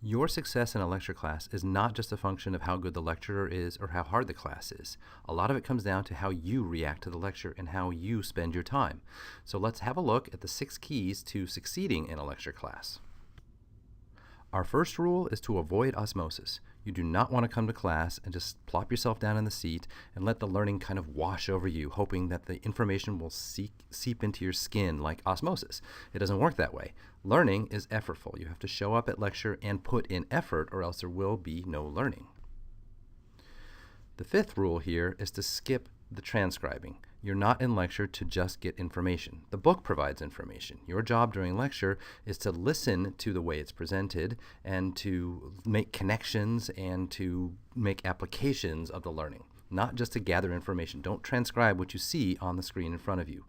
Your success in a lecture class is not just a function of how good the lecturer is or how hard the class is. A lot of it comes down to how you react to the lecture and how you spend your time. So let's have a look at the 6 keys to succeeding in a lecture class. Our first rule is to avoid osmosis. You do not want to come to class and just plop yourself down in the seat and let the learning kind of wash over you, hoping that the information will seep into your skin like osmosis. It doesn't work that way. Learning is effortful. You have to show up at lecture and put in effort, or else there will be no learning. The 5th rule here is to skip the transcribing. You're not in lecture to just get information. The book provides information. Your job during lecture is to listen to the way it's presented and to make connections and to make applications of the learning, not just to gather information. Don't transcribe what you see on the screen in front of you.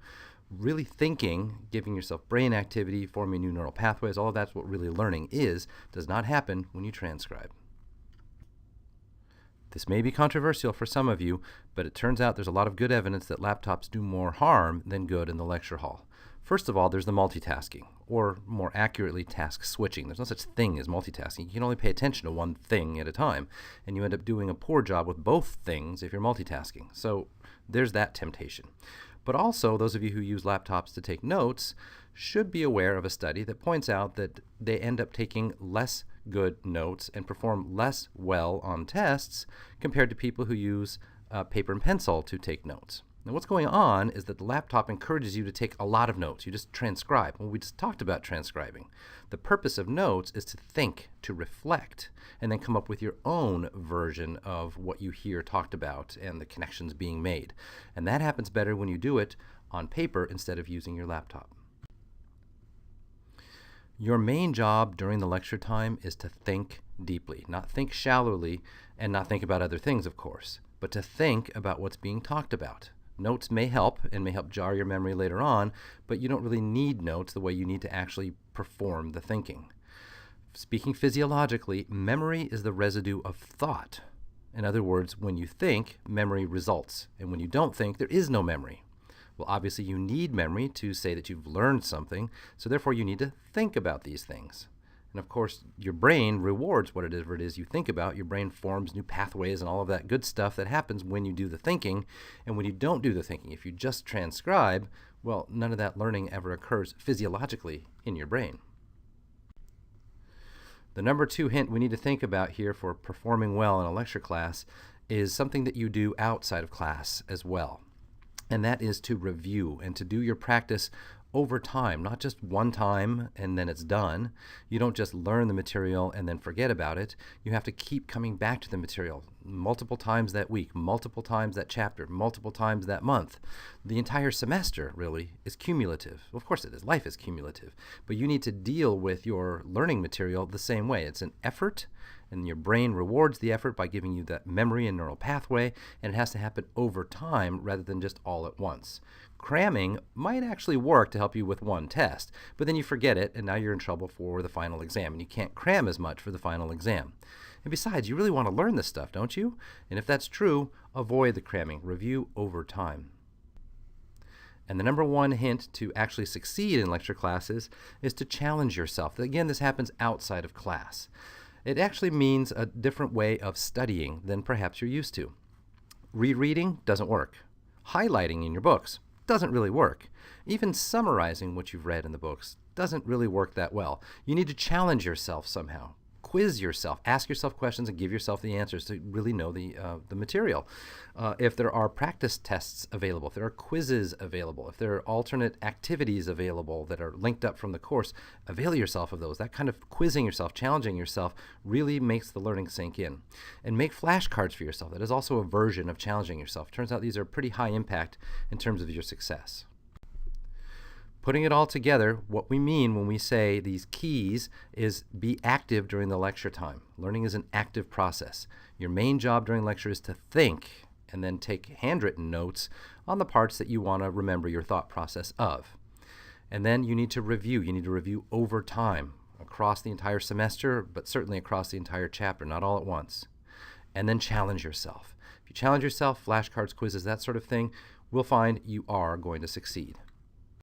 Really thinking, giving yourself brain activity, forming new neural pathways, all of that's what really learning is, does not happen when you transcribe. This may be controversial for some of you, but it turns out there's a lot of good evidence that laptops do more harm than good in the lecture hall. First of all, there's the multitasking, or more accurately, task switching. There's no such thing as multitasking. You can only pay attention to one thing at a time, and you end up doing a poor job with both things if you're multitasking. So there's that temptation. But also, those of you who use laptops to take notes should be aware of a study that points out that they end up taking less good notes and perform less well on tests compared to people who use paper and pencil to take notes. Now, what's going on is that the laptop encourages you to take a lot of notes. You just transcribe. Well, we just talked about transcribing. The purpose of notes is to think, to reflect, and then come up with your own version of what you hear talked about and the connections being made. And that happens better when you do it on paper instead of using your laptop. Your main job during the lecture time is to think deeply, not think shallowly and not think about other things, of course, but to think about what's being talked about. Notes may help and may help jar your memory later on, but you don't really need notes the way you need to actually perform the thinking. Speaking physiologically, memory is the residue of thought. In other words, when you think, memory results, and when you don't think, there is no memory. Well, obviously you need memory to say that you've learned something, so therefore you need to think about these things. And of course, your brain rewards whatever it is you think about. Your brain forms new pathways and all of that good stuff that happens when you do the thinking. And when you don't do the thinking, if you just transcribe, well, none of that learning ever occurs physiologically in your brain. The number 2 hint we need to think about here for performing well in a lecture class is something that you do outside of class as well. And that is to review and to do your practice over time, not just one time and then it's done. You don't just learn the material and then forget about it. You have to keep coming back to the material multiple times that week, multiple times that chapter, multiple times that month. The entire semester really is cumulative. Of course it is. Life is cumulative. But you need to deal with your learning material the same way. It's an effort, and your brain rewards the effort by giving you that memory and neural pathway, and it has to happen over time rather than just all at once. Cramming might actually work to help you with one test, but then you forget it, and now you're in trouble for the final exam, and you can't cram as much for the final exam. And besides, you really want to learn this stuff, don't you? And if that's true, avoid the cramming. Review over time. And the number 1 hint to actually succeed in lecture classes is to challenge yourself. Again, this happens outside of class. It actually means a different way of studying than perhaps you're used to. Rereading doesn't work. Highlighting in your books doesn't really work. Even summarizing what you've read in the books doesn't really work that well. You need to challenge yourself somehow. Quiz yourself. Ask yourself questions and give yourself the answers to really know the material. If there are practice tests available, if there are quizzes available, if there are alternate activities available that are linked up from the course, avail yourself of those. That kind of quizzing yourself, challenging yourself really makes the learning sink in. And make flashcards for yourself. That is also a version of challenging yourself. Turns out these are pretty high impact in terms of your success. Putting it all together, what we mean when we say these keys is be active during the lecture time. Learning is an active process. Your main job during lecture is to think and then take handwritten notes on the parts that you want to remember your thought process of. And then you need to review. You need to review over time, across the entire semester, but certainly across the entire chapter, not all at once. And then challenge yourself. If you challenge yourself, flashcards, quizzes, that sort of thing, we'll find you are going to succeed.